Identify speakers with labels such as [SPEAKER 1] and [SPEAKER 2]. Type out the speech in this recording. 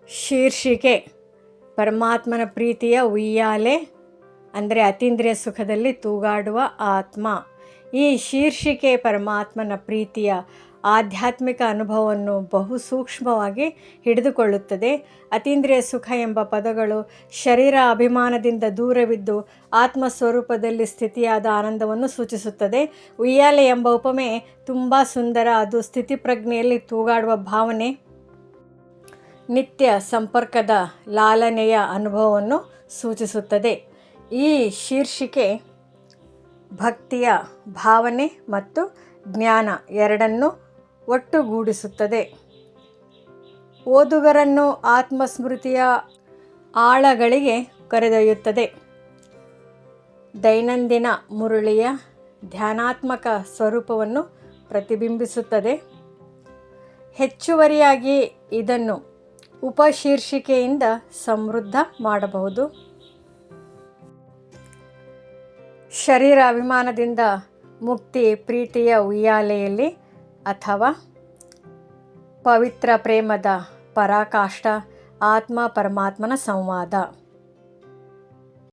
[SPEAKER 1] ಶೀರ್ಷಿಕೆ ಪರಮಾತ್ಮನ ಪ್ರೀತಿಯ ಉಯ್ಯಾಲೆ, ಅಂದರೆ ಅತೀಂದ್ರಿಯ ಸುಖದಲ್ಲಿ ತೂಗಾಡುವ ಆತ್ಮ. ಈ ಶೀರ್ಷಿಕೆ ಪರಮಾತ್ಮನ ಪ್ರೀತಿಯ ಆಧ್ಯಾತ್ಮಿಕ ಅನುಭವವನ್ನು ಬಹು ಸೂಕ್ಷ್ಮವಾಗಿ ಹಿಡಿದುಕೊಳ್ಳುತ್ತದೆ. ಅತೀಂದ್ರಿಯ ಸುಖ ಎಂಬ ಪದಗಳು ಶರೀರ ಅಭಿಮಾನದಿಂದ ದೂರವಿದ್ದು ಆತ್ಮಸ್ವರೂಪದಲ್ಲಿ ಸ್ಥಿತಿಯಾದ ಆನಂದವನ್ನು ಸೂಚಿಸುತ್ತದೆ. ಉಯ್ಯಾಲೆ ಎಂಬ ಉಪಮೆ ತುಂಬ ಸುಂದರ. ಅದು ಸ್ಥಿತಿಪ್ರಜ್ಞೆಯಲ್ಲಿ ತೂಗಾಡುವ ಭಾವನೆ, ನಿತ್ಯ ಸಂಪರ್ಕದ ಲಾಲನೆಯ ಅನುಭವವನ್ನು ಸೂಚಿಸುತ್ತದೆ. ಈ ಶೀರ್ಷಿಕೆ ಭಕ್ತಿಯ ಭಾವನೆ ಮತ್ತು ಜ್ಞಾನ ಎರಡನ್ನೂ ಒಟ್ಟುಗೂಡಿಸುತ್ತದೆ. ಓದುಗರನ್ನು ಆತ್ಮಸ್ಮೃತಿಯ ಆಳಗಳಿಗೆ ಕರೆದೊಯ್ಯುತ್ತದೆ. ದೈನಂದಿನ ಮುರಳಿಯ ಧ್ಯಾನಾತ್ಮಕ ಸ್ವರೂಪವನ್ನು ಪ್ರತಿಬಿಂಬಿಸುತ್ತದೆ. ಹೆಚ್ಚುವರಿಯಾಗಿ ಇದನ್ನು ಉಪಶೀರ್ಷಿಕೆಯಿಂದ ಸಮೃದ್ಧ ಮಾಡಬಹುದು. ಶರೀರ ಅಭಿಮಾನದಿಂದ ಮುಕ್ತಿ ಪ್ರೀತಿಯ ಉಯ್ಯಾಲೆಯಲ್ಲಿ, ಅಥವಾ ಪವಿತ್ರ ಪ್ರೇಮದ ಪರಾಕಾಷ್ಠ ಆತ್ಮ ಪರಮಾತ್ಮನ ಸಂವಾದ.